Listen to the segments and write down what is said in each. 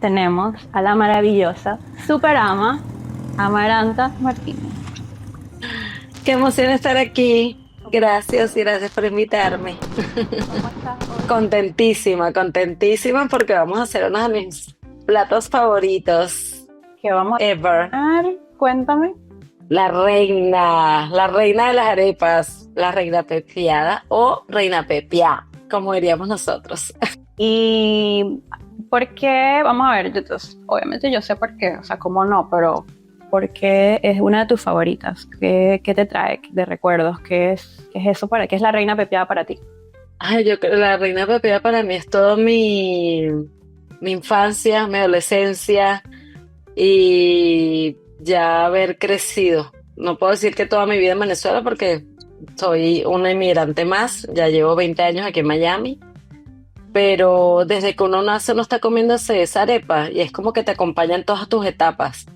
tenemos a la maravillosa Superama Amaranta Martínez. Qué emoción estar aquí. Gracias y gracias por invitarme. ¿Cómo estás hoy? Contentísima, contentísima porque vamos a hacer uno de mis platos favoritos ¿Qué vamos ever. a hacer? Cuéntame. La reina de las arepas, la reina pepiada o reina pepia, como diríamos nosotros. ¿Y por qué? Vamos a ver, obviamente yo sé por qué, o sea, cómo no, pero ¿por qué es una de tus favoritas? ¿Qué te trae de recuerdos? ¿Qué es eso qué es la reina pepiada para ti? Ay, yo creo que la reina pepiada para mí es todo mi infancia, mi adolescencia y ya haber crecido. No puedo decir que toda mi vida en Venezuela porque soy una inmigrante más, ya llevo 20 años aquí en Miami, pero desde que uno nace uno está comiéndose esa arepa y es como que te acompaña en todas tus etapas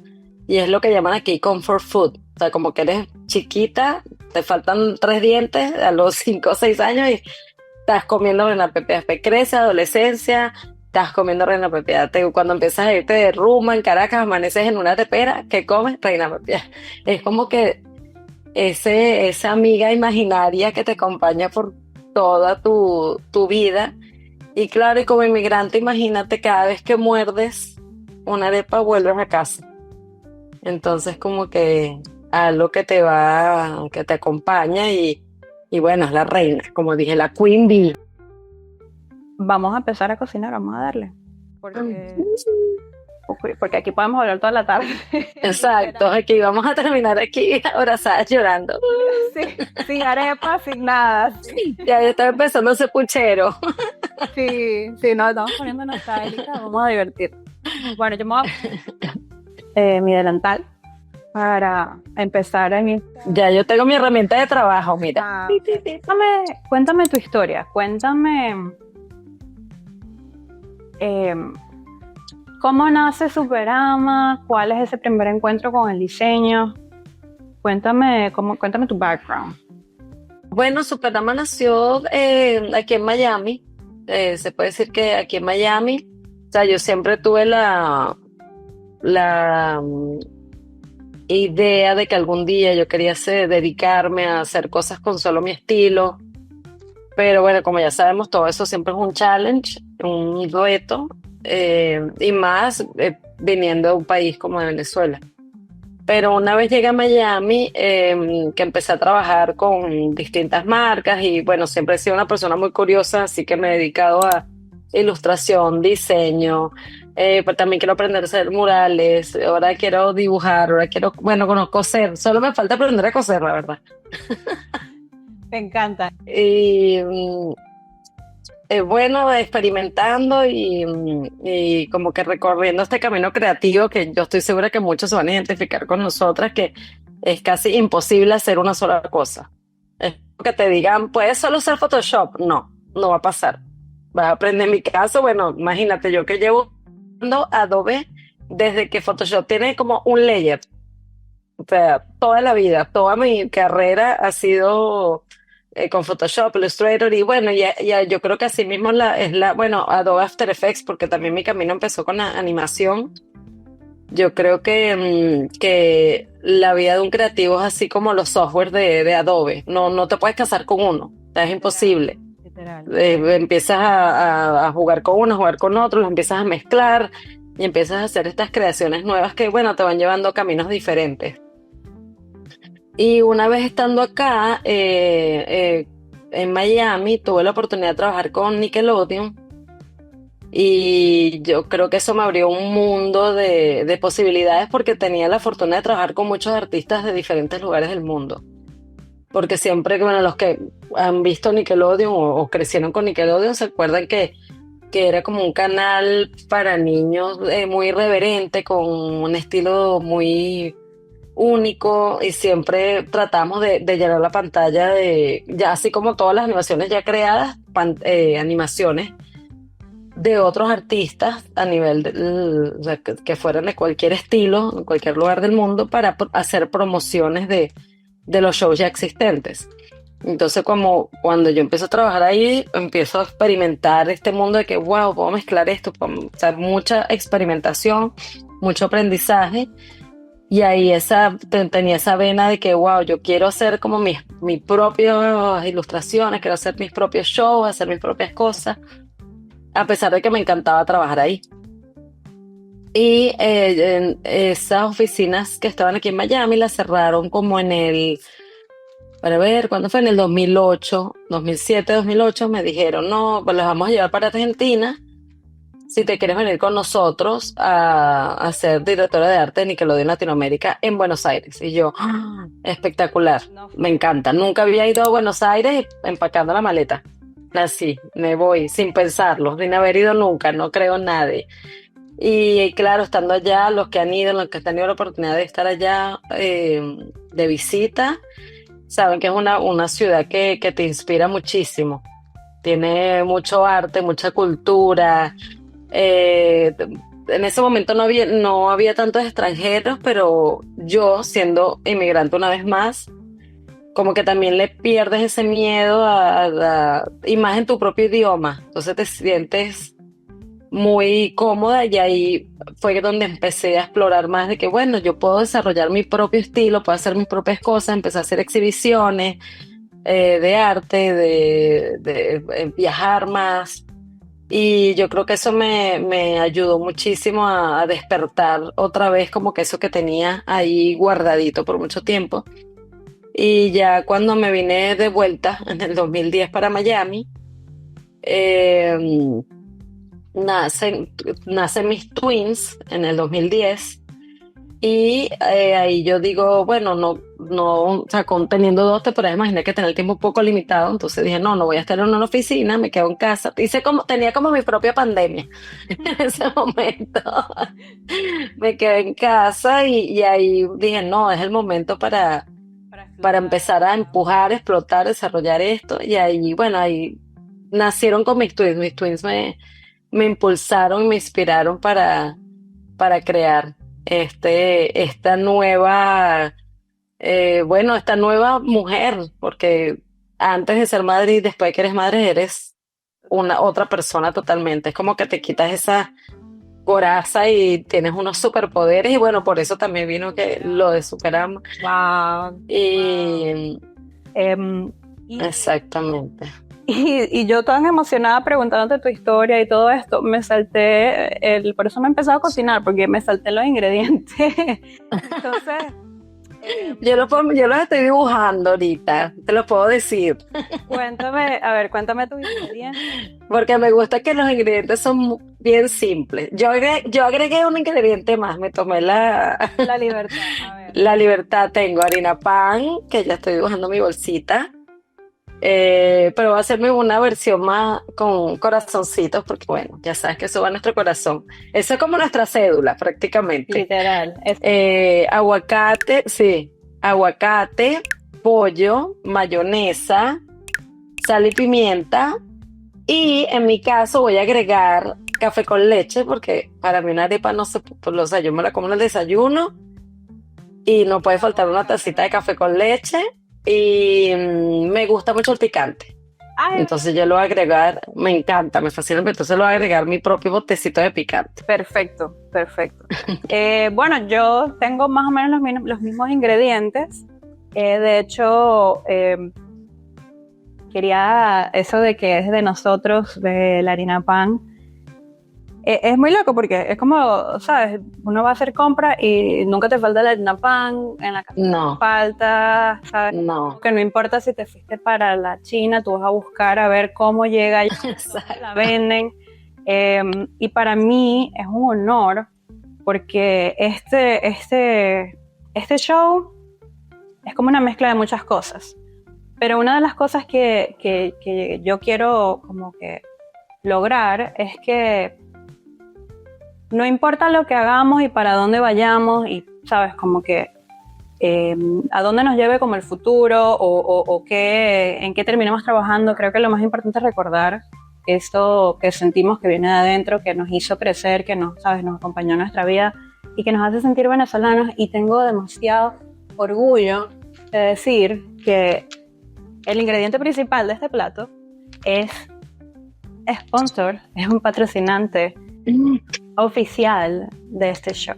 y es lo que llaman aquí comfort food, o sea, como que eres chiquita, te faltan tres dientes a los 5 o 6 años y estás comiendo reina pepiada, crece adolescencia, estás comiendo reina pepiada, cuando empiezas a irte de rumba en Caracas, amaneces en una tepera, ¿qué comes? Reina pepiada. Es como que esa amiga imaginaria que te acompaña por toda tu vida. Y claro, y como inmigrante, imagínate, cada vez que muerdes una arepa vuelves a casa. Entonces como que algo que te acompaña y bueno, es la reina, como dije, la Queen Bee. Vamos a empezar a cocinar, vamos a darle. Porque aquí podemos hablar toda la tarde. Exacto, aquí vamos a terminar aquí abrazadas llorando. Sin arepa, sin nada. Ya está empezando ese puchero. Sí, nos estamos poniendo nostálgica, vamos a divertir. Bueno, yo me voy a mi delantal para empezar a mí. Ya yo tengo mi herramienta de trabajo, mira. Cuéntame tu historia, cuéntame cómo nace Superama, cuál es ese primer encuentro con el diseño. Cuéntame tu background. Bueno, Superama nació aquí en Miami. Se puede decir que aquí en Miami, o sea, yo siempre tuve la idea de que algún día yo quería dedicarme a hacer cosas con solo mi estilo. Pero bueno, como ya sabemos, todo eso siempre es un challenge, un reto, y más viniendo de un país como de Venezuela. Pero una vez llegué a Miami, que empecé a trabajar con distintas marcas y bueno, siempre he sido una persona muy curiosa, así que me he dedicado a ilustración, diseño, pero también quiero aprender a hacer murales, ahora quiero dibujar, ahora quiero, bueno, coser, solo me falta aprender a coser, la verdad. Me encanta. Y bueno, experimentando y como que recorriendo este camino creativo que yo estoy segura que muchos se van a identificar con nosotras, que es casi imposible hacer una sola cosa. Es que te digan, ¿puedes solo usar Photoshop? No, no va a pasar. Vas a aprender. En mi caso, bueno, imagínate, yo que llevo usando Adobe desde que Photoshop tiene como un layer. O sea, toda la vida, toda mi carrera ha sido con Photoshop, Illustrator y bueno, ya yo creo que así mismo bueno, Adobe After Effects, porque también mi camino empezó con la animación. Yo creo que la vida de un creativo es así como los softwares de Adobe. No te puedes casar con uno, o sea, es imposible. Literal. Empiezas a jugar con uno, a jugar con otro, los empiezas a mezclar y empiezas a hacer estas creaciones nuevas que, bueno, te van llevando a caminos diferentes. Y una vez estando acá en Miami, tuve la oportunidad de trabajar con Nickelodeon y yo creo que eso me abrió un mundo de posibilidades porque tenía la fortuna de trabajar con muchos artistas de diferentes lugares del mundo. Porque siempre, bueno, los que han visto Nickelodeon o crecieron con Nickelodeon se acuerdan que era como un canal para niños muy irreverente, con un estilo muy único y siempre tratamos de llenar la pantalla ya así como todas las animaciones ya creadas, animaciones de otros artistas a nivel o sea, que fueran de cualquier estilo, en cualquier lugar del mundo para hacer promociones de los shows ya existentes. Entonces, como cuando yo empiezo a trabajar ahí, empiezo a experimentar este mundo de que, wow, puedo mezclar esto, o sea, mucha experimentación, mucho aprendizaje. Y ahí tenía esa vena de que, wow, yo quiero hacer como mis propias ilustraciones, quiero hacer mis propios shows, hacer mis propias cosas, a pesar de que me encantaba trabajar ahí. Y en esas oficinas que estaban aquí en Miami las cerraron como para ver, ¿cuándo fue? En el 2008, 2007, 2008, me dijeron, no, pues los vamos a llevar para Argentina si te quieres venir con nosotros a ser directora de arte de Nickelodeon Latinoamérica en Buenos Aires. Y yo, ¡ah! Espectacular, No. me encanta. Nunca había ido a Buenos Aires empacando la maleta. Así, me voy sin pensarlo, sin haber ido nunca, no creo en nadie. Y claro, estando allá, los que han ido, los que han tenido la oportunidad de estar allá de visita, saben que es una ciudad que te inspira muchísimo. Tiene mucho arte, mucha cultura. En ese momento no había tantos extranjeros, pero yo, siendo inmigrante una vez más, como que también le pierdes ese miedo y más en tu propio idioma. Entonces te sientes muy cómoda y ahí fue donde empecé a explorar más de que, bueno, yo puedo desarrollar mi propio estilo, puedo hacer mis propias cosas, empecé a hacer exhibiciones de arte, de viajar más. Y yo creo que eso me ayudó muchísimo a despertar otra vez como que eso que tenía ahí guardadito por mucho tiempo. Y ya cuando me vine de vuelta en el 2010 para Miami, eh, nacen, nacen mis twins en el 2010 y ahí yo digo, bueno, o sea, teniendo dos te podrás imaginar que tenía el tiempo un poco limitado, entonces dije, no voy a estar en una oficina, me quedo en casa. Tenía como mi propia pandemia en ese momento. Me quedé en casa y ahí dije, no, es el momento para empezar a empujar, explotar, desarrollar esto. Y ahí, bueno, ahí nacieron con mis twins. Mis twins me impulsaron, me inspiraron para crear esta nueva mujer, porque antes de ser madre y después que eres madre eres una otra persona totalmente. Es como que te quitas esa coraza y tienes unos superpoderes y bueno, por eso también vino que lo de Superama. Wow. Y Em, y, exactamente. y yo tan emocionada preguntándote tu historia y todo esto, me salté, por eso me he empezado a cocinar, porque me salté los ingredientes. Entonces, Yo los estoy dibujando ahorita, te lo puedo decir, cuéntame tus ingredientes. porque me gusta que los ingredientes son bien simples. Yo agregué un ingrediente más, me tomé La libertad, a ver. la libertad. Tengo harina pan, que ya estoy dibujando mi bolsita, pero va a hacerme una versión más con corazoncitos, porque bueno, ya sabes que eso va a nuestro corazón. Eso es como nuestra cédula, prácticamente. Literal. Aguacate, sí, aguacate, pollo, mayonesa, sal y pimienta. Y en mi caso voy a agregar café con leche, porque para mí una arepa no se, pues, o sea, yo me la como en el desayuno y no puede faltar una tacita de café con leche. Y me gusta mucho el picante. Ay, Entonces yo lo voy a agregar, me encanta, me fascina, entonces lo voy a agregar mi propio botecito de picante. perfecto. Bueno, yo tengo más o menos los mismos ingredientes. De hecho, quería eso de que es de nosotros, de la harina pan. Es muy loco porque es como, ¿sabes? Uno va a hacer compra y nunca te falta la harina pan, en la casa No, te falta, ¿sabes? no. Que no importa si te fuiste para la China, tú vas a buscar a ver cómo llega y la venden. Y para mí es un honor porque este show es como una mezcla de muchas cosas. Pero una de las cosas que yo quiero como que lograr es que no importa lo que hagamos y para dónde vayamos y, ¿sabes? Como que a dónde nos lleve como el futuro o en qué terminemos trabajando. Creo que lo más importante es recordar esto que sentimos que viene de adentro, que nos hizo crecer, que nos acompañó en nuestra vida y que nos hace sentir venezolanos. Y tengo demasiado orgullo de decir que el ingrediente principal de este plato es sponsor, es un patrocinante oficial de este show.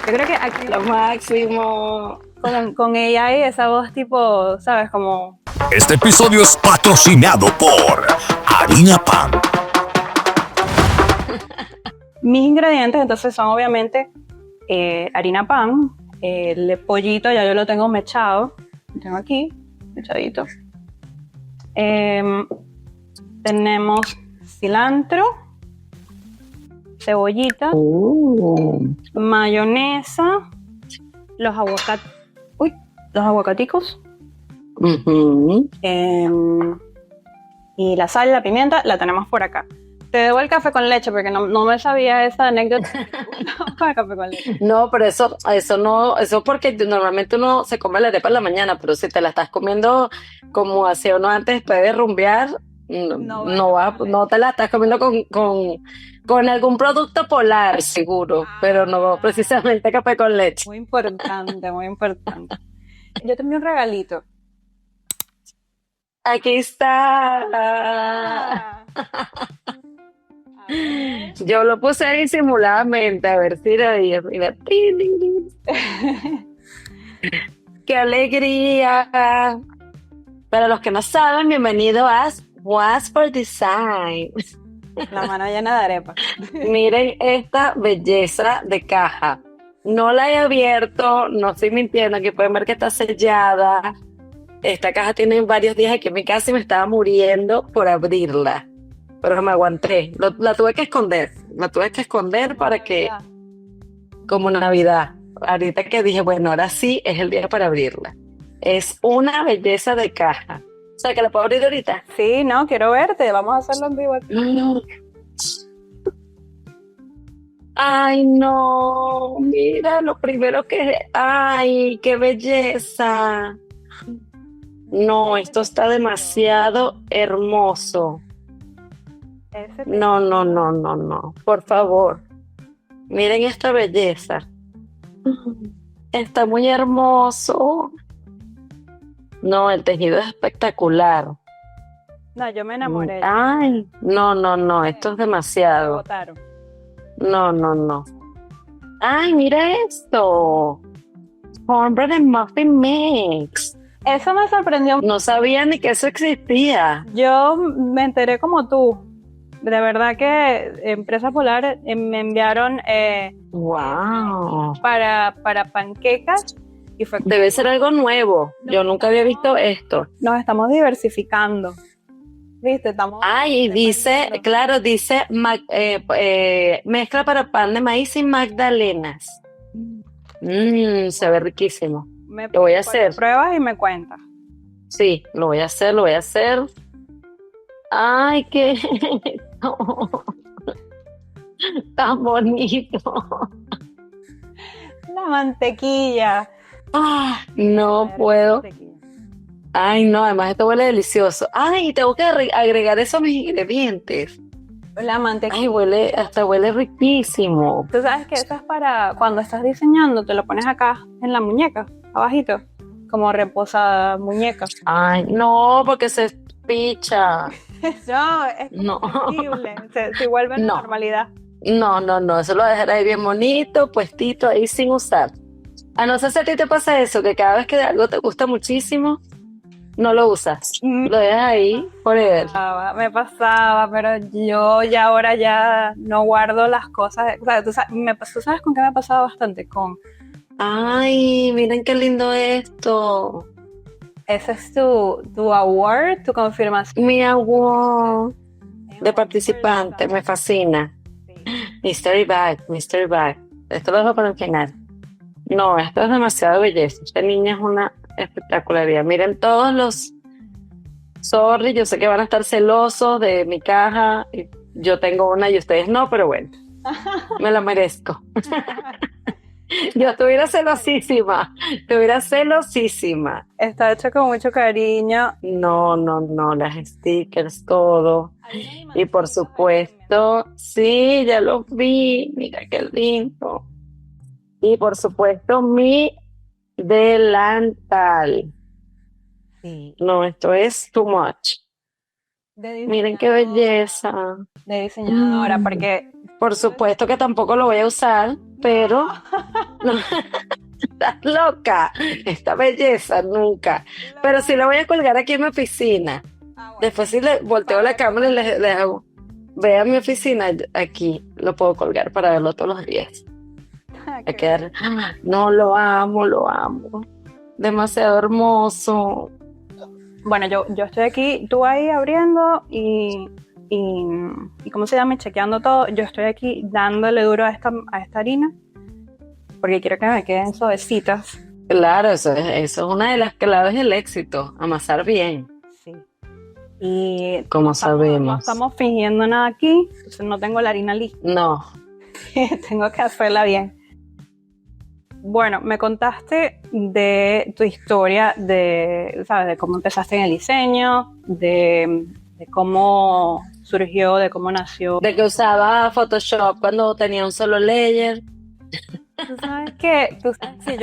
Yo creo que aquí Lo máximo. con ella y esa voz tipo, ¿sabes? Como... Este episodio es patrocinado por Harina Pan. Mis ingredientes entonces son obviamente harina pan, el pollito ya yo lo tengo mechado, lo tengo aquí, mechadito. Tenemos cilantro, cebollita, mayonesa, los aguacaticos, y la sal, la pimienta, la tenemos por acá. Te debo el café con leche porque no me sabía esa anécdota. Para café con leche. No, pero eso no, eso porque normalmente uno se come la arepa en la mañana, pero si te la estás comiendo como hacía uno antes después de rumbear, no te la estás comiendo con algún producto polar, seguro, pero no precisamente café con leche. Muy importante, muy importante. Yo te envío un regalito. Aquí está. Yo lo puse disimuladamente, a ver si lo oía. Mira. ¡Qué alegría! Para los que no saben, bienvenido a Was for Design. La mano llena de arepa. Miren esta belleza de caja. No la he abierto, no estoy mintiendo, aquí pueden ver que está sellada. Esta caja tiene varios días aquí en mi casa y me estaba muriendo por abrirla. Pero me aguanté. La tuve que esconder. La tuve que esconder para que... Como Navidad. Ahorita que dije, bueno, ahora sí es el día para abrirla. Es una belleza de caja. O sea, que la puedo abrir ahorita. Sí, no, quiero verte. Vamos a hacerlo en vivo. No. Ay, no. Mira, lo primero que... Ay, qué belleza. No, esto está demasiado hermoso. No. Por favor. Miren esta belleza. Está muy hermoso. No, el tejido es espectacular. No, yo me enamoré. Ay, no. Esto es Me demasiado. botaron. No. Ay, mira esto. Cornbread and Muffin Mix. Eso me sorprendió. No sabía ni que eso existía. Yo me enteré como tú. De verdad que Empresa Polar me enviaron Wow. para panquecas y fue... Debe ser algo nuevo. Yo nunca había visto esto. Nos estamos diversificando. ¿Viste? Estamos... Ay, dice, claro, dice mezcla para pan de maíz y magdalenas. Se ve riquísimo. Lo voy a hacer. Pruebas y me cuentas. Sí, lo voy a hacer. Ay, qué tan bonito. La mantequilla. No puedo. Ay, no, además esto huele delicioso. Ay, tengo que agregar eso a mis ingredientes. La mantequilla. Ay, huele riquísimo. Tú sabes que eso es para cuando estás diseñando, te lo pones acá en la muñeca, abajito, como reposada muñeca. Ay, no, porque se picha. No, es posible. Se vuelve en normalidad. No, eso lo dejaré ahí bien bonito, puestito ahí sin usar. A no ser si a ti te pasa eso, que cada vez que algo te gusta muchísimo, no lo usas. Lo dejas ahí forever. Me pasaba, pero yo ya ahora ya no guardo las cosas. O sea, tú sabes con qué me ha pasado bastante. Ay, miren qué lindo esto. Ese es tu award, tu confirmación. Mi award de participante, me fascina. Mystery bag. Esto lo dejo para el final. No, esto es demasiado belleza. Esta niña es una espectacularidad. Miren todos los... Sorry, yo sé que van a estar celosos de mi caja. Yo tengo una y ustedes no, pero bueno. Me la merezco. Yo estuviera celosísima. Está hecho con mucho cariño. No, las stickers, todo. Y por supuesto, sí, ya los vi. Mira qué lindo. Y por supuesto, mi delantal. Sí. No, esto es too much. De Miren qué belleza. De diseñadora, Mm, porque Por supuesto que tampoco lo voy a usar, pero no, estás loca. Esta belleza nunca. Pero sí la voy a colgar aquí en mi oficina. Después si le volteo la cámara y les hago, vean mi oficina aquí, lo puedo colgar para verlo todos los días. Va a quedar, no, lo amo, lo amo. Demasiado hermoso. Bueno, yo estoy aquí, tú ahí abriendo y ¿cómo se llama? Y chequeando todo. Yo estoy aquí dándole duro a esta harina porque quiero que me queden suavecitas. Claro, eso es una de las claves del éxito, amasar bien, Sí. Y como no sabemos. estamos fingiendo nada aquí, entonces no tengo la harina lista. No, Tengo que hacerla bien. Bueno, me contaste de tu historia, ¿sabes? De cómo empezaste en el diseño, de cómo surgió, de cómo nació. de que usaba Photoshop cuando tenía un solo layer. Tú sabes que, sí,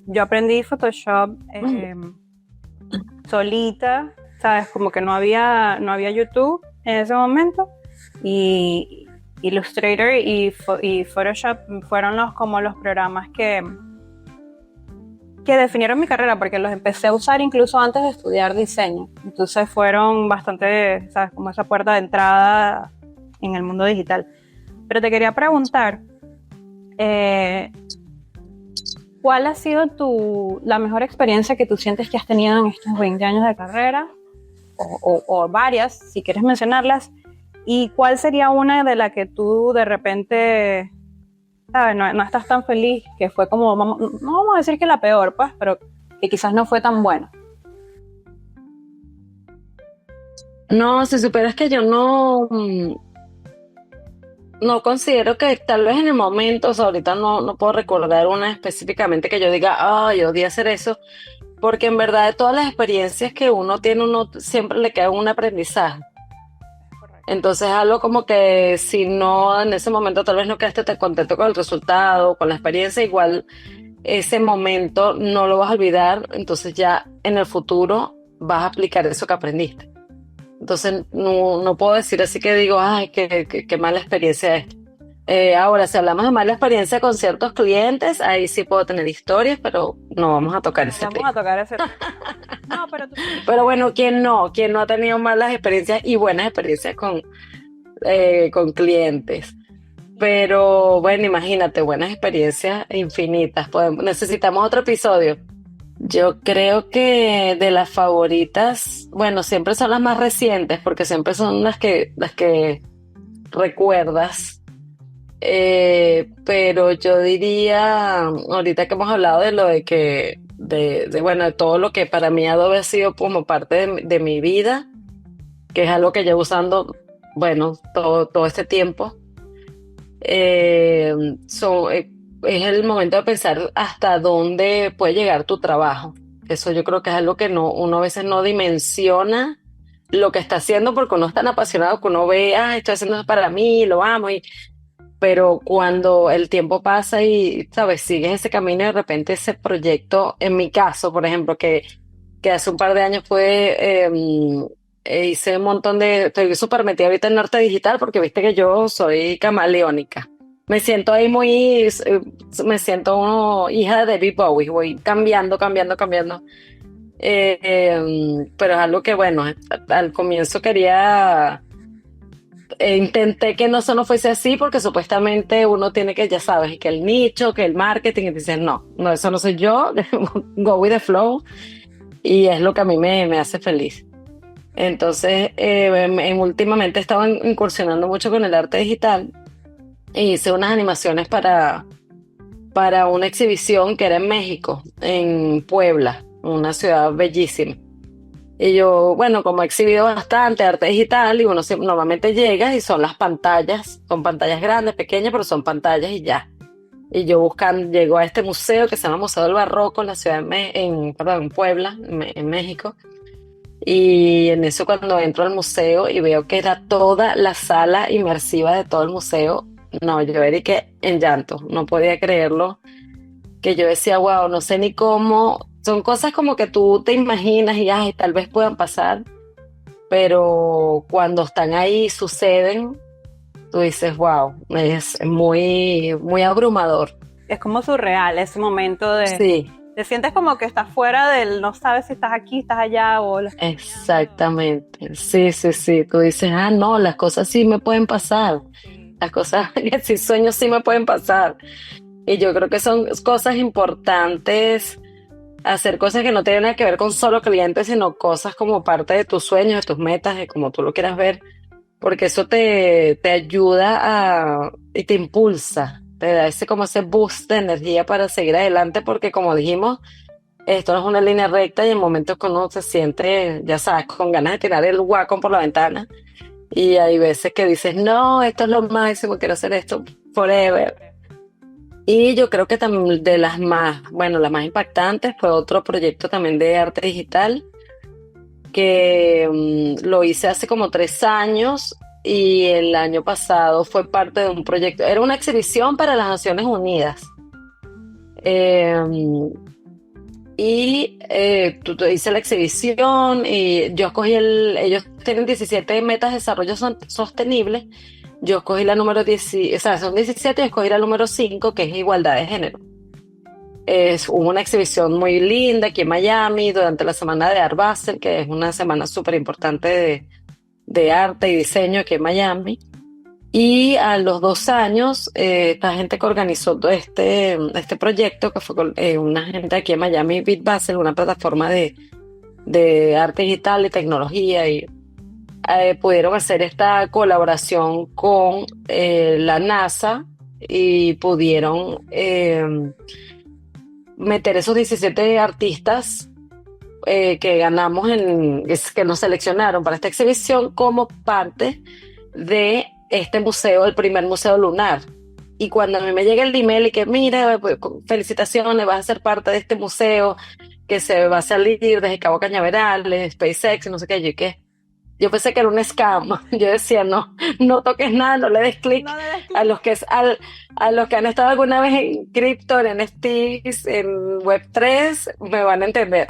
yo aprendí Photoshop solita, ¿sabes? Como que no había YouTube en ese momento y Illustrator y Photoshop fueron como los programas que definieron mi carrera porque los empecé a usar incluso antes de estudiar diseño. Entonces fueron bastante, ¿sabes? Como esa puerta de entrada en el mundo digital. Pero te quería preguntar, ¿cuál ha sido la mejor experiencia que tú sientes que has tenido en estos 20 años de carrera? O varias, si quieres mencionarlas. ¿Y cuál sería una de la que tú de repente, sabes, no estás tan feliz, que fue como, no vamos a decir que la peor, pues, pero que quizás no fue tan buena? No, si supieras que yo no considero que tal vez en el momento, o sea, ahorita no puedo recordar una específicamente que yo diga, yo odié hacer eso, porque en verdad de todas las experiencias que uno tiene, uno siempre le queda un aprendizaje. Entonces algo como que si no en ese momento tal vez no quedaste tan contento con el resultado, con la experiencia, igual ese momento no lo vas a olvidar, entonces ya en el futuro vas a aplicar eso que aprendiste. Entonces no puedo decir así que digo, ay, qué mala experiencia es. Ahora, si hablamos de mala experiencia con ciertos clientes, ahí sí puedo tener historias, pero no vamos a tocar ese Vamos tema. a tocar ese tema. No, pero tú... Pero bueno, ¿quién no? ¿Quién no ha tenido malas experiencias y buenas experiencias con clientes? Pero bueno, imagínate, buenas experiencias infinitas. Necesitamos otro episodio. Yo creo que de las favoritas, bueno, siempre son las más recientes, porque siempre son las que recuerdas. Pero yo diría, ahorita que hemos hablado de lo de que, bueno, de todo lo que para mí Adobe ha sido como parte de mi vida, que es algo que llevo usando, bueno, todo este tiempo. eh, so- eh, es el momento de pensar hasta dónde puede llegar tu trabajo. Eso yo creo que es algo que uno a veces no dimensiona lo que está haciendo porque uno es tan apasionado que uno ve, estoy haciendo eso para mí, lo amo, pero cuando el tiempo pasa y, sabes, sigues ese camino y de repente ese proyecto, en mi caso, por ejemplo, que hace un par de años hice un montón estoy súper metida ahorita en arte digital porque viste que yo soy camaleónica. Me siento ahí me siento hija de David Bowie, voy cambiando, cambiando, cambiando. Pero es algo que, bueno, al comienzo intenté que eso no fuese así porque supuestamente uno tiene que, ya sabes, que el nicho, que el marketing, y dices, no, eso no soy yo, go with the flow, y es lo que a mí me hace feliz. Entonces, últimamente he estado incursionando mucho con el arte digital e hice unas animaciones para una exhibición que era en México, en Puebla, una ciudad bellísima. Y yo, bueno, como he exhibido bastante arte digital y uno normalmente llega y son las pantallas, son pantallas grandes, pequeñas, pero son pantallas y ya. Y yo llego a este museo que se llama Museo del Barroco en la ciudad en Puebla, en México. Y en eso cuando entro al museo y veo que era toda la sala inmersiva de todo el museo, no, yo era que en llanto, no podía creerlo, que yo decía, wow, no sé ni cómo son cosas como que tú te imaginas y ay, tal vez puedan pasar, pero cuando están ahí suceden, tú dices, wow, es muy, muy abrumador. Es como surreal ese momento Sí, te sientes como que estás fuera del, no sabes si estás aquí, estás allá o lo estás imaginando. exactamente. Sí, sí, sí. Tú dices, ah, no, las cosas sí me pueden pasar. Sí. Las cosas que sí sueño sí me pueden pasar. Y yo creo que son cosas importantes, hacer cosas que no tienen nada que ver con solo clientes, sino cosas como parte de tus sueños, de tus metas, de como tú lo quieras ver, porque eso te ayuda y te impulsa, te da ese como ese boost de energía para seguir adelante, porque como dijimos, esto no es una línea recta y en momentos que uno se siente, ya sabes, con ganas de tirar el guacón por la ventana, y hay veces que dices, no, esto es lo máximo, quiero hacer esto forever. Y yo creo que también de las más, bueno, las más impactantes fue otro proyecto también de arte digital que lo hice hace como 3 años y el año pasado fue parte de un proyecto, era una exhibición para las Naciones Unidas. Eh, tú hice la exhibición y yo escogí ellos tienen 17 metas de desarrollo sostenible, yo escogí la número 10, o sea, son 17 y escogí la número 5 que es igualdad de género. Hubo una exhibición muy linda aquí en Miami durante la semana de Art Basel, que es una semana súper importante de arte y diseño aquí en Miami. Y a los 2 años, esta gente que organizó todo este proyecto, que fue con una gente aquí en Miami, Bit Basel, una plataforma de arte digital y tecnología, y pudieron hacer esta colaboración con la NASA y pudieron meter esos 17 artistas que ganamos, que nos seleccionaron para esta exhibición como parte de este museo, el primer museo lunar. Y cuando a mí me llega el email y que mira, pues, felicitaciones, vas a ser parte de este museo que se va a salir desde Cabo Cañaveral, de SpaceX, y no sé qué, yo pensé que era un scam. Yo decía, no, no toques nada, no le des clic. No le des clic. A los que han estado alguna vez en cripto, en NFTs, en Web3, me van a entender.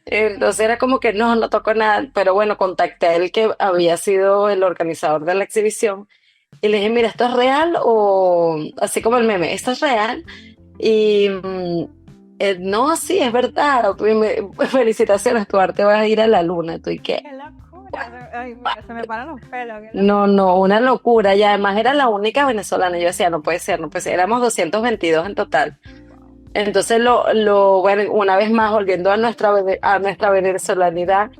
Entonces era como que no, no toco nada. Pero bueno, contacté a él que había sido el organizador de la exhibición y le dije, mira, ¿esto es real? O así como el meme, ¿esto es real? Y no, sí, es verdad. Felicitaciones, tu arte va a ir a la luna. ¿Tú y qué? ¡Qué locura! Ay, mira, se me paran los pelos. Qué locura. No, no, una locura. Y además era la única venezolana. Yo decía, no puede ser, no puede ser. Éramos 222 en total. Entonces, bueno, una vez más, volviendo a nuestra venezolanidad,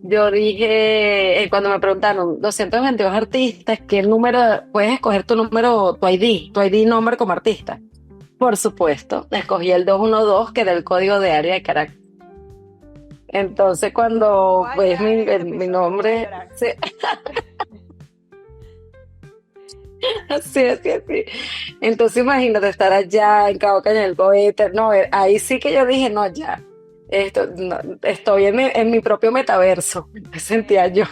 yo dije, cuando me preguntaron, 222 artistas, ¿qué número? Puedes escoger tu número, tu ID nombre como artista. Por supuesto, escogí el 212, que era el código de área de Caracas. Entonces, cuando ves mi nombre, sí, así, así, así. Entonces imagínate estar allá en Cabo Caña del Cohete. No, ahí sí que yo dije, no, ya, estoy en mi propio metaverso, me sentía yo.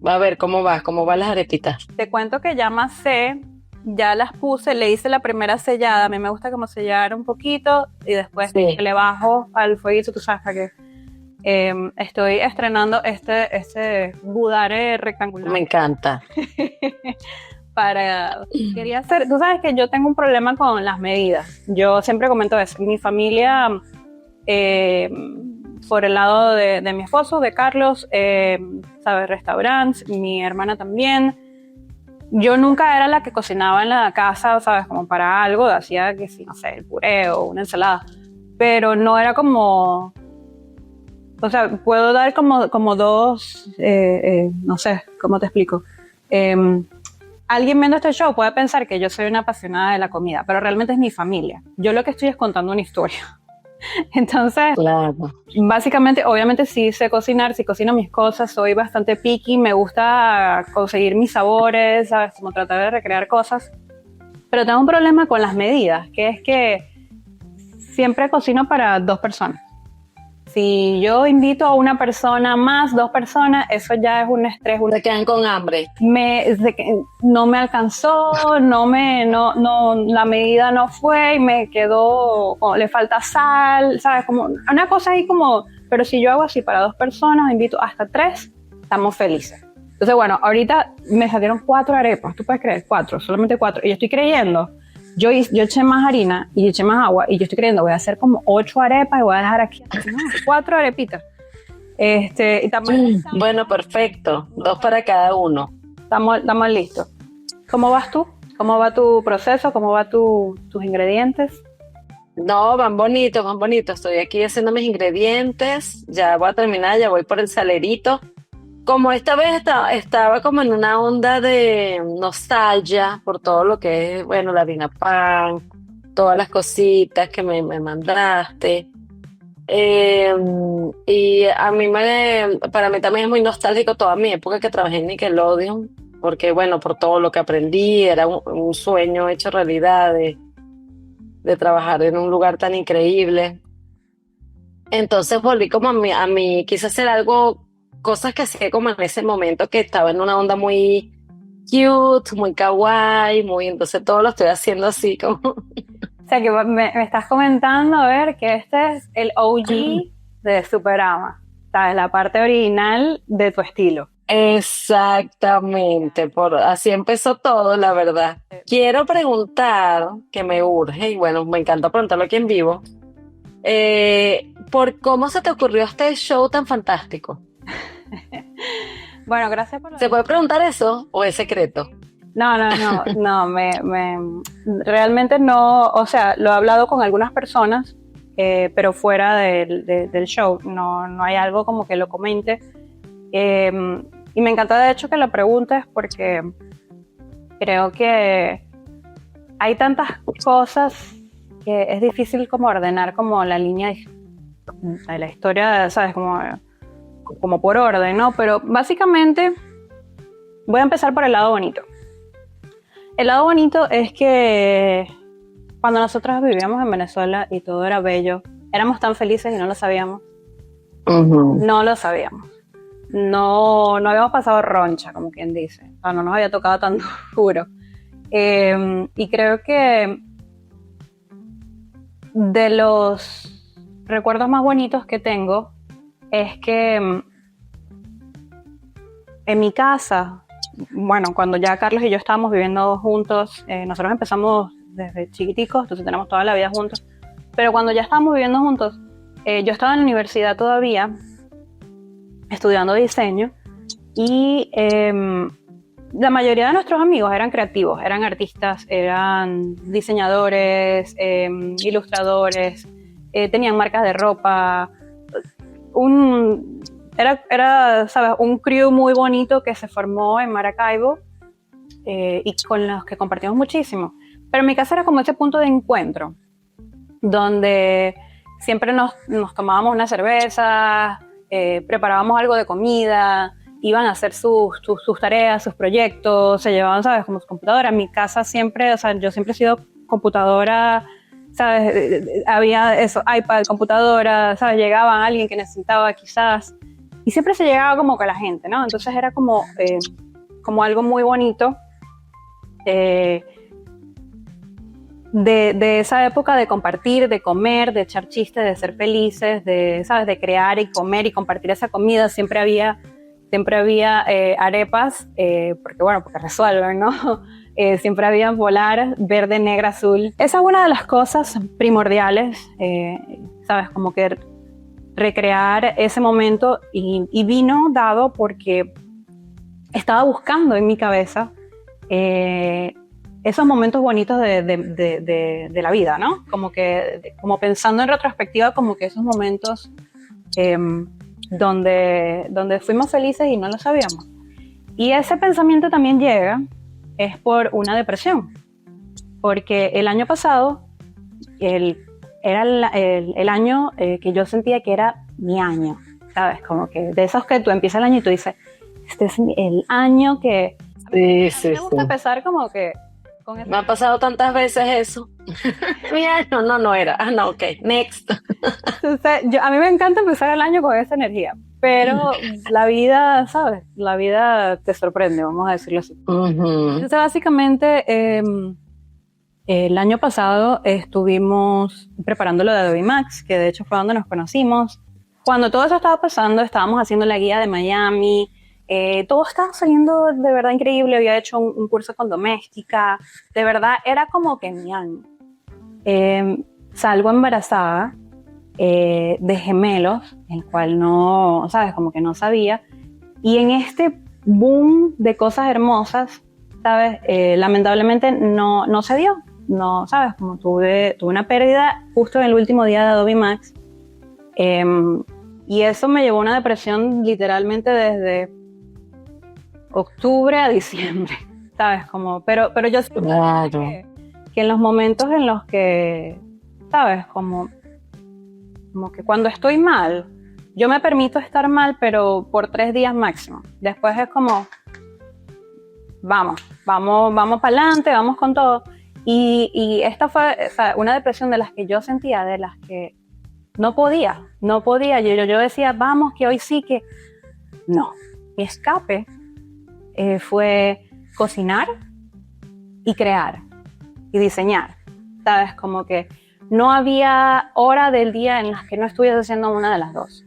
A ver, ¿cómo van las arepitas? Te cuento que ya amasé, ya las puse, le hice la primera sellada. A mí me gusta como sellar un poquito y después Sí. le bajo al fueguito, tú sabes para qué. Estoy estrenando este budare rectangular. Me encanta. Quería hacer, tú sabes que yo tengo un problema con las medidas. Yo siempre comento eso. Mi familia, por el lado de mi esposo, de Carlos, sabe, restaurantes, mi hermana también. Yo nunca era la que cocinaba en la casa, sabes, como para algo, hacía que sí, no sé, el puré o una ensalada, pero no era como, o sea, puedo dar como dos, no sé, ¿cómo te explico? Alguien viendo este show puede pensar que yo soy una apasionada de la comida, pero realmente es mi familia. Yo lo que estoy es contando una historia. Entonces, Claro. básicamente, obviamente sí sé cocinar, sí cocino mis cosas, soy bastante picky, me gusta conseguir mis sabores, ¿sabes? Como tratar de recrear cosas. Pero tengo un problema con las medidas, que es que siempre cocino para 2 personas. Si yo invito a una persona más, 2 personas, eso ya es un estrés. Se quedan con hambre. No me alcanzó, la medida no fue y me quedó, le falta sal, ¿sabes? Como una cosa ahí como, pero si yo hago así para 2 personas, invito hasta 3, estamos felices. Entonces, bueno, ahorita me salieron 4 arepas, ¿tú puedes creer? 4, solamente 4. Y yo estoy creyendo, yo eché más harina y eché más agua y yo estoy creyendo, voy a hacer como 8 arepas y voy a dejar aquí, no, 4 arepitas. Y Bueno, perfecto. 2 para cada uno. estamos listos. ¿Cómo vas tú? ¿Cómo va tu proceso? ¿Cómo va tus ingredientes? No, van bonitos, van bonitos. Estoy aquí haciendo mis ingredientes. Ya voy a terminar, ya voy por el salerito. Como esta vez estaba como en una onda de nostalgia por todo lo que es, bueno, la harina pan, todas las cositas que me mandaste. Y para mí también es muy nostálgico toda mi época que trabajé en Nickelodeon, porque bueno, por todo lo que aprendí, era un sueño hecho realidad de trabajar en un lugar tan increíble. Entonces volví como a mí quise hacer algo, cosas que hacía como en ese momento que estaba en una onda muy cute, muy kawaii, entonces todo lo estoy haciendo así como... O sea, que me estás comentando, a ver, que este es el OG de Superama, ¿sabes? La parte original de tu estilo. Exactamente, así empezó todo, la verdad. Quiero preguntar, que me urge, y bueno, me encanta preguntarlo aquí en vivo, por cómo se te ocurrió este show tan fantástico. Bueno, gracias por... ¿Se puede preguntar eso o es secreto? No, realmente no, o sea, lo he hablado con algunas personas, pero fuera del show, no hay algo como que lo comente. Y me encanta de hecho que lo preguntes porque creo que hay tantas cosas que es difícil como ordenar como la línea de la historia, ¿sabes? Como por orden, ¿no? Pero básicamente voy a empezar por el lado bonito. El lado bonito es que cuando nosotros vivíamos en Venezuela y todo era bello, éramos tan felices y no lo sabíamos. Uh-huh. No lo sabíamos. No habíamos pasado roncha, como quien dice. O sea, no nos había tocado tan duro. Y creo que de los recuerdos más bonitos que tengo es que en mi casa, bueno, cuando ya Carlos y yo estábamos viviendo juntos, nosotros empezamos desde chiquiticos, entonces tenemos toda la vida juntos, pero cuando ya estábamos viviendo juntos, yo estaba en la universidad todavía, estudiando diseño, y la mayoría de nuestros amigos eran creativos, eran artistas, eran diseñadores, ilustradores, tenían marcas de ropa, era, ¿sabes? Un crew muy bonito que se formó en Maracaibo y con los que compartimos muchísimo. Pero mi casa era como ese punto de encuentro, donde siempre nos tomábamos una cerveza, preparábamos algo de comida, iban a hacer sus tareas, sus proyectos, se llevaban, ¿sabes? Como su computadora. En mi casa siempre, o sea, yo siempre he sido computadora, ¿sabes? Había eso, iPad, computadora, ¿sabes? Llegaba alguien que necesitaba quizás, y siempre se llegaba como con la gente, ¿no? Entonces era como algo muy bonito de esa época de compartir, de comer, de echar chistes, de ser felices, de, ¿sabes? De crear y comer y compartir esa comida. Siempre había arepas, porque resuelven, ¿no? Siempre había volar, verde, negra, azul. Esa es una de las cosas primordiales, ¿sabes? Como que recrear ese momento y vino dado porque estaba buscando en mi cabeza esos momentos bonitos de la vida, ¿no? Como pensando en retrospectiva, como que esos momentos donde fuimos felices y no lo sabíamos. Y ese pensamiento también llega es por una depresión, porque el año pasado era el año que yo sentía que era mi año, ¿sabes? Como que de esos que tú empiezas el año y tú dices, este es el año que... Sí, a mí me gusta empezar como que con eso. Me ha pasado tantas veces eso. Mira, no era. Ah, no, ok, next. Entonces, a mí me encanta empezar el año con esa energía, pero la vida, ¿sabes? La vida te sorprende, vamos a decirlo así. Ujú. Entonces, básicamente, el año pasado estuvimos preparando lo de Adobe Max, que de hecho fue donde nos conocimos. Cuando todo eso estaba pasando, estábamos haciendo la guía de Miami, todo estaba saliendo de verdad increíble, había hecho un curso con Doméstica, de verdad era como que mi año. Salgo embarazada de gemelos, el cual no, ¿sabes? Como que no sabía. Y en este boom de cosas hermosas, ¿sabes? Lamentablemente no se dio. No, ¿sabes? Como tuve una pérdida justo en el último día de Adobe Max. Y eso me llevó a una depresión literalmente desde octubre a diciembre, ¿sabes? Como, pero yo sé Claro. que en los momentos en los que, ¿sabes? Como que cuando estoy mal, yo me permito estar mal, pero por 3 días máximo. Después es como, vamos para adelante, vamos con todo. Y esta fue, o sea, una depresión de las que yo sentía, de las que no podía. Yo decía, vamos, que hoy sí que... No. Mi escape fue cocinar y crear y diseñar. ¿Sabes? Como que no había hora del día en las que no estuviese haciendo una de las dos.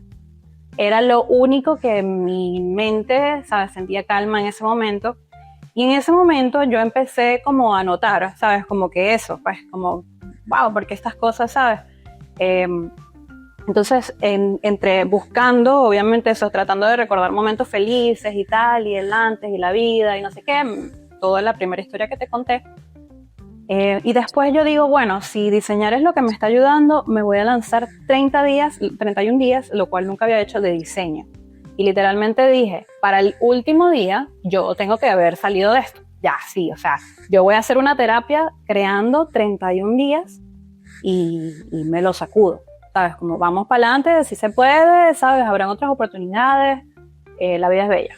Era lo único que mi mente, ¿sabes? Sentía calma en ese momento. Y en ese momento yo empecé como a notar, ¿sabes? Como que eso, pues como, wow, porque estas cosas, ¿sabes? Entonces, entre buscando, obviamente eso, tratando de recordar momentos felices y tal, y el antes y la vida y no sé qué, toda la primera historia que te conté. Y después yo digo, bueno, si diseñar es lo que me está ayudando, me voy a lanzar 31 días, lo cual nunca había hecho de diseño. Y literalmente dije, para el último día, yo tengo que haber salido de esto. Ya, sí, o sea, yo voy a hacer una terapia creando 31 días y me lo sacudo. ¿Sabes? Como vamos para adelante, si se puede, ¿sabes? Habrán otras oportunidades, la vida es bella.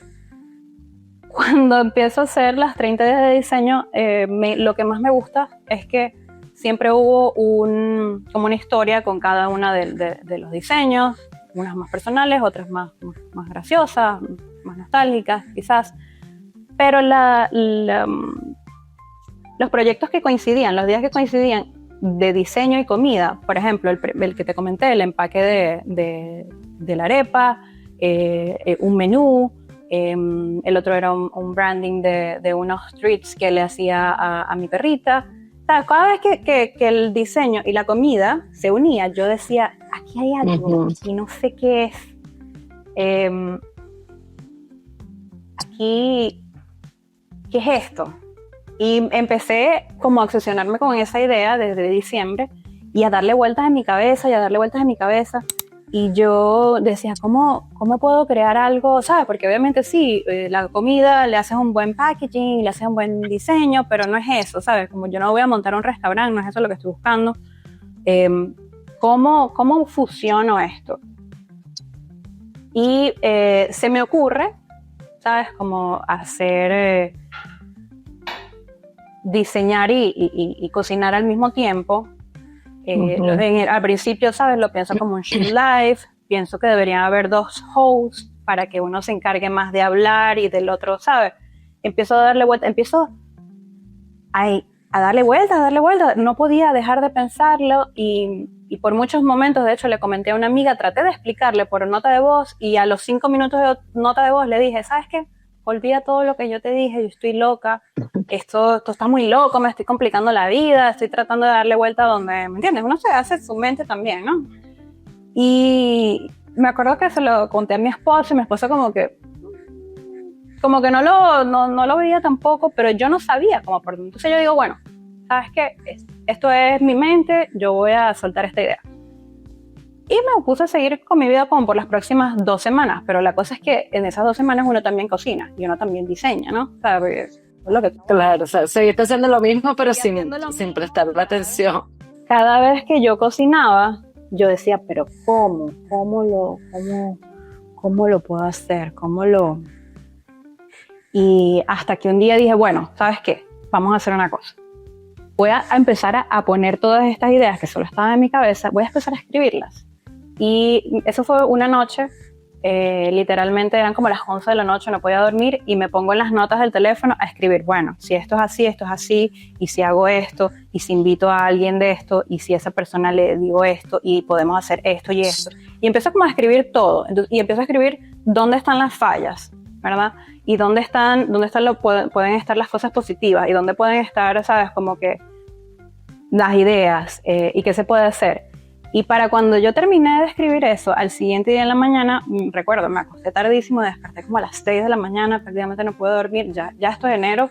Cuando empiezo a hacer las 30 días de diseño, lo que más me gusta es que siempre hubo como una historia con cada una de los diseños, unas más personales, otras más graciosas, más nostálgicas quizás, pero los proyectos que coincidían, los días que coincidían de diseño y comida, por ejemplo, el que te comenté, el empaque de la arepa, un menú, el otro era un branding de unos treats que le hacía a mi perrita. O sea, cada vez que el diseño y la comida se unía, yo decía, aquí hay algo y no sé qué es. Aquí, ¿qué es esto? Y empecé como a obsesionarme con esa idea desde diciembre y a darle vueltas en mi cabeza y yo decía, ¿cómo puedo crear algo? ¿Sabes? Porque obviamente sí, la comida le haces un buen packaging, le haces un buen diseño, pero no es eso, ¿sabes? Como yo no voy a montar un restaurante, no es eso lo que estoy buscando. ¿Cómo fusiono esto? Y se me ocurre, ¿sabes? Como hacer... diseñar y cocinar al mismo tiempo. Al principio, ¿sabes? Lo pienso como un show live, pienso que deberían haber 2 hosts para que uno se encargue más de hablar y del otro, ¿sabes? Empiezo a darle vuelta, a darle vuelta, no podía dejar de pensarlo y por muchos momentos, de hecho, le comenté a una amiga, traté de explicarle por nota de voz y a los 5 minutos de nota de voz le dije, ¿sabes qué? Olvida todo lo que yo te dije, yo estoy loca, esto está muy loco, me estoy complicando la vida, estoy tratando de darle vuelta donde, ¿me entiendes? Uno se hace su mente también, ¿no? Y me acuerdo que se lo conté a mi esposo y mi esposo como que no lo veía tampoco, pero yo no sabía cómo por dónde. Entonces yo digo, bueno, ¿sabes qué? Esto es mi mente, yo voy a soltar esta idea. Y me puse a seguir con mi vida como por las próximas 2 semanas, pero la cosa es que en esas 2 semanas uno también cocina y uno también diseña, ¿no? O sea, es lo que... Claro, o sea, seguiste haciendo lo mismo, pero sin mismo, prestar la atención. Cada vez que yo cocinaba, yo decía, pero ¿cómo lo puedo hacer? Y hasta que un día dije, bueno, ¿sabes qué? Vamos a hacer una cosa. voy a empezar a poner todas estas ideas que solo estaban en mi cabeza, voy a empezar a escribirlas. Y eso fue una noche, literalmente eran como las 11 de la noche, no podía dormir y me pongo en las notas del teléfono a escribir, bueno, si esto es así, y si hago esto, y si invito a alguien de esto, y si a esa persona le digo esto, y podemos hacer esto y esto. Y empiezo como a escribir todo, y empiezo a escribir dónde están las fallas, ¿verdad? Y dónde pueden estar las cosas positivas, y dónde pueden estar, ¿sabes? Como que las ideas, y qué se puede hacer. Y para cuando yo terminé de escribir eso, al siguiente día en la mañana, recuerdo, me acosté tardísimo, desperté como a las 6 de la mañana, prácticamente no pude dormir, ya esto es enero.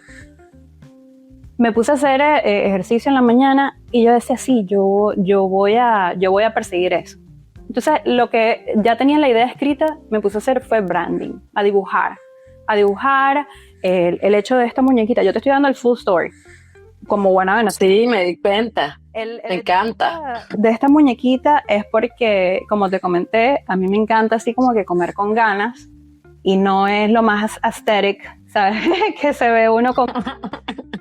Me puse a hacer ejercicio en la mañana y yo decía, sí, yo voy a perseguir eso. Entonces, lo que ya tenía la idea escrita, me puse a hacer fue branding, a dibujar el hecho de esta muñequita. Yo te estoy dando el full story, como buena venezolana. Sí, me di cuenta. Me encanta. De esta muñequita es porque, como te comenté, a mí me encanta así como que comer con ganas y no es lo más aesthetic, ¿sabes? Que se ve uno como,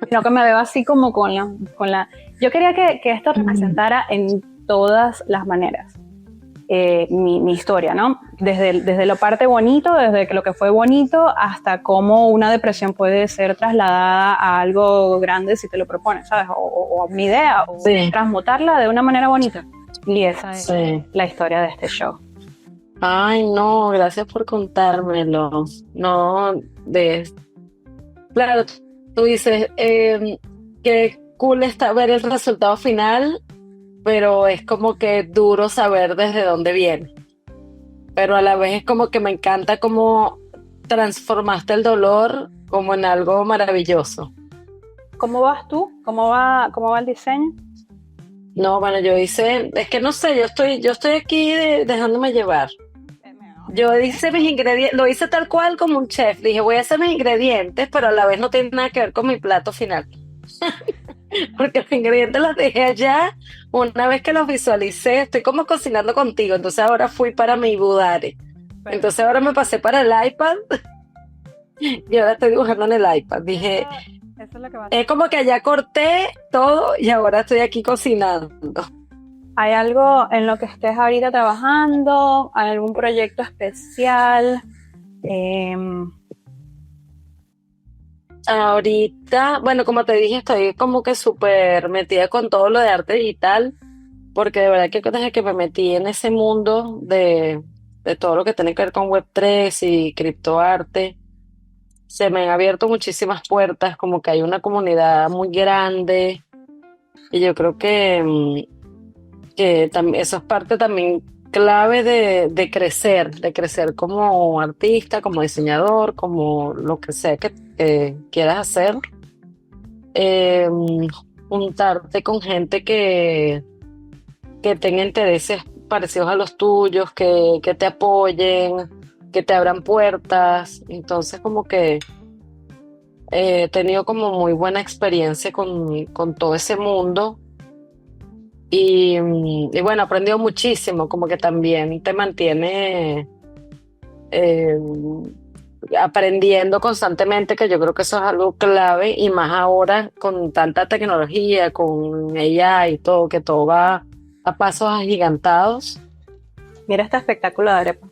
sino que me veo así como con la... Yo quería que esto representara en todas las maneras mi historia, ¿no? Desde lo parte bonito, desde lo que fue bonito, hasta cómo una depresión puede ser trasladada a algo grande si te lo propones, ¿sabes? O a una idea, o transmutarla de una manera bonita. Y esa es la historia de este show. Ay, no, gracias por contármelo. No, claro, tú dices, qué cool está ver el resultado final, pero es como que duro saber desde dónde viene. Pero a la vez es como que me encanta cómo transformaste el dolor como en algo maravilloso. ¿Cómo vas tú? ¿Cómo va el diseño? No, bueno, yo hice, es que no sé, yo estoy aquí dejándome llevar. Yo hice mis ingredientes, lo hice tal cual como un chef. Dije, voy a hacer mis ingredientes, pero a la vez no tiene nada que ver con mi plato final. Porque los ingredientes los dejé allá. Una vez que los visualicé, estoy como cocinando contigo. Entonces ahora fui para mi budare. Entonces ahora me pasé para el iPad. Y ahora estoy dibujando en el iPad. Dije, eso es lo que va a es como que allá corté todo y ahora estoy aquí cocinando. ¿Hay algo en lo que estés ahorita trabajando? ¿Algún proyecto especial? Ahorita, bueno, como te dije, estoy como que súper metida con todo lo de arte digital, porque de verdad que desde que me metí en ese mundo de todo lo que tiene que ver con Web3 y criptoarte, se me han abierto muchísimas puertas, como que hay una comunidad muy grande, y yo creo que eso es parte también clave de crecer como artista, como diseñador, como lo que sea que quieras hacer. Eh, Juntarte con gente que tenga intereses parecidos a los tuyos, que te apoyen, que te abran puertas. Entonces como que he tenido como muy buena experiencia con todo ese mundo. Y bueno, he aprendido muchísimo, como que también te mantiene eh, aprendiendo constantemente, que yo creo que eso es algo clave, y más ahora con tanta tecnología, con ella y todo, que todo va a pasos agigantados. Mira este espectáculo de arepa.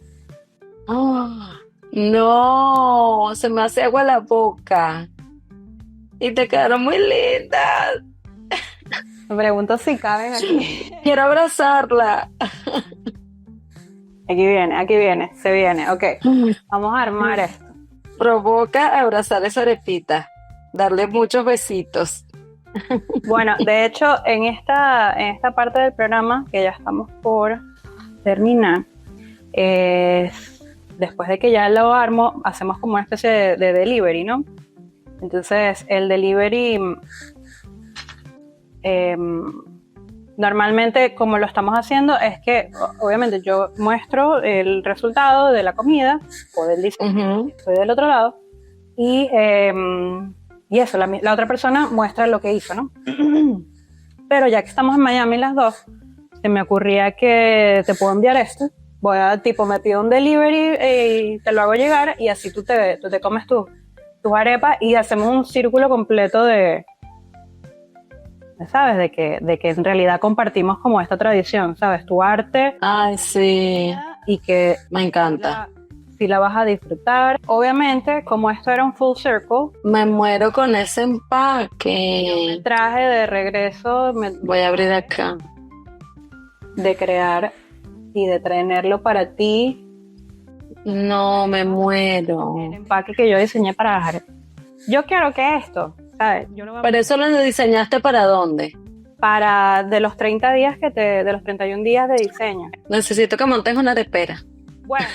¡Ah! No, se me hace agua la boca. Y te quedaron muy lindas. Me pregunto si caben aquí. Quiero abrazarla. Aquí viene, se viene. Ok, vamos a armar esto. Provoca abrazar esa arepita, darle muchos besitos. Bueno, de hecho, en esta parte del programa, que ya estamos por terminar, después de que ya lo armo, hacemos como una especie de delivery, ¿no? Entonces, el delivery, normalmente como lo estamos haciendo, es que obviamente yo muestro el resultado de la comida o del diseño, estoy del otro lado, y eso, la otra persona muestra lo que hizo, ¿no? Pero ya que estamos en Miami las dos, se me ocurría que te puedo enviar esto. Me pido un delivery y te lo hago llegar, y así tú te comes tus arepas y hacemos un círculo completo de ¿sabes? De que en realidad compartimos como esta tradición, ¿sabes? Tu arte Ay, sí, y que me encanta. si la vas a disfrutar. Obviamente, como esto era un full circle, Me muero con ese empaque. traje de regreso Voy a abrir acá. de crear y de tenerlo para ti, No, me el muero. empaque que yo diseñé para las arepas. Yo quiero que esto, ¿sabes? Yo lo voy a ¿Pero eso lo diseñaste para dónde? para de los 30 días de los 31 días de diseño. Necesito que montes una arepera. Bueno,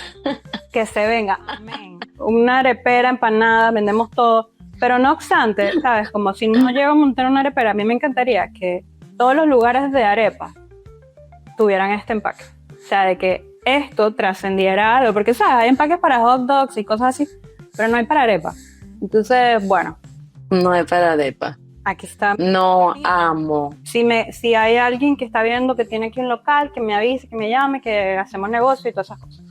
que se venga, amén. Una arepera, empanada, vendemos todo. Pero no obstante, ¿sabes? Como si no llego a montar una arepera, a mí me encantaría que todos los lugares de arepa tuvieran este empaque. O sea, de que esto trascendiera algo. Porque, ¿sabes? Hay empaques para hot dogs y cosas así, pero no hay para arepa. Entonces, bueno, No es para arepa. aquí está. No amo. Si hay alguien que está viendo que tiene aquí un local, que me avise, que me llame, que hacemos negocio y todas esas cosas.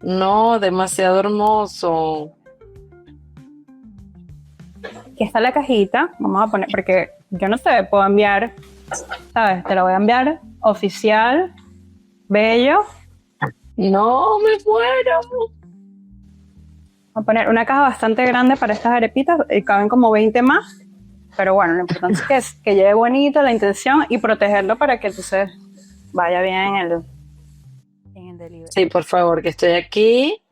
No, demasiado hermoso. Aquí está la cajita, vamos a poner, porque yo no sé, puedo enviar, ¿sabes? Te la voy a enviar oficial, bello. No, me muero. Voy a poner una caja bastante grande para estas arepitas y caben como 20 más. Pero bueno, lo importante es que lleve bonito la intención y protegerlo para que entonces vaya bien en el delivery. Sí, por favor, que estoy aquí.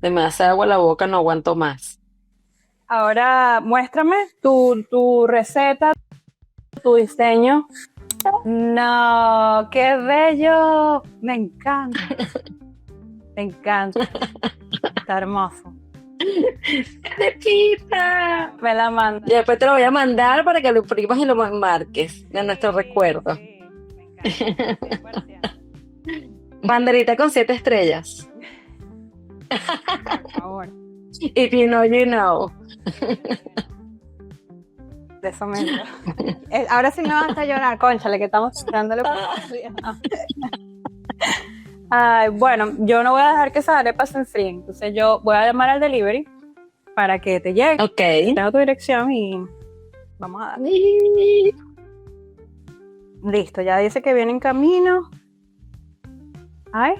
Se me hace agua la boca, no aguanto más. Ahora muéstrame tu receta, tu diseño. No, qué bello. Me encanta. Me encanta. Está hermoso. ¡Arepita! Me la manda. Y después te lo voy a mandar para que lo imprimas y lo marques de nuestro recuerdo. Sí, me encanta. Estoy parcial. Banderita con 7 estrellas. Por favor. If you know, you know. De eso me ahora sí me vas a llorar, cónchale, que estamos esperándole. Ay, bueno, yo no voy a dejar que esas arepas se enfríen. Entonces yo voy a llamar al delivery para que te llegue. Ok. Tengo tu dirección y vamos a dar. Listo, ya dice que viene en camino. Ay.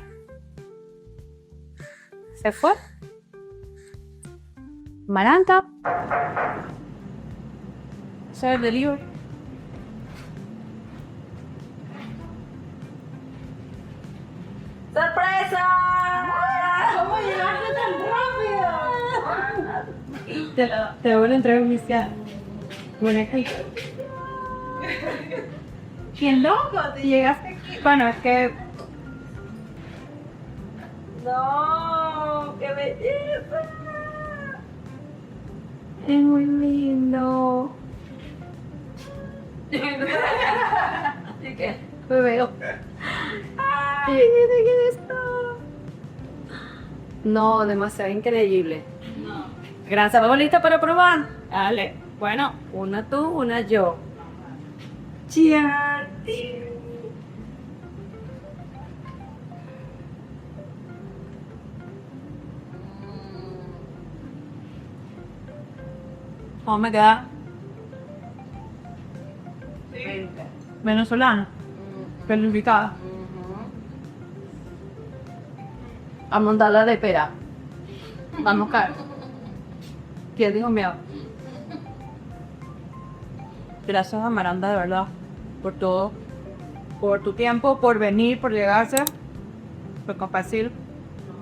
Se fue. Maranta. Ese es el delivery. ¡Sorpresa! ¿Cómo llegaste tan rápido? Te voy a entregar oficial. Bueno, aquí. ¡Qué loco! Te llegaste aquí. Bueno, es que. ¡No! ¡Qué belleza! Es muy lindo. Así que me veo. ¡Ay, qué esto! No, demasiado increíble. No. Gracias, ¿estamos listos para probar? Dale. Bueno, una tú, una yo. Cheers. ¿Cómo me queda? Venezolana. Planificada. A montarla de pera. Vamos, Carlos. ¿Quién dijo miedo? Gracias a Maranda, de verdad, por todo. Por tu tiempo, por venir, por llegarse, por compartir,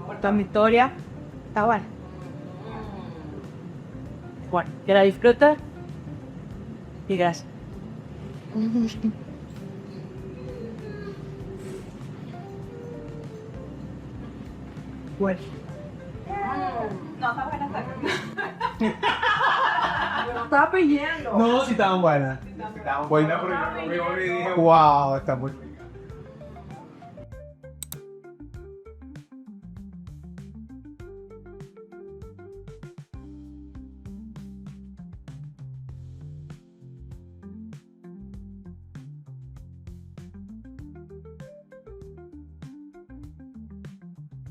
por toda mi historia. Está bueno. Bueno, que la disfrutes. Y gracias. Bueno. No, está buena. Estaba pidiendo. No, sí estaban buenas. Estaban buenas porque yo comí una y dije, wow, está muy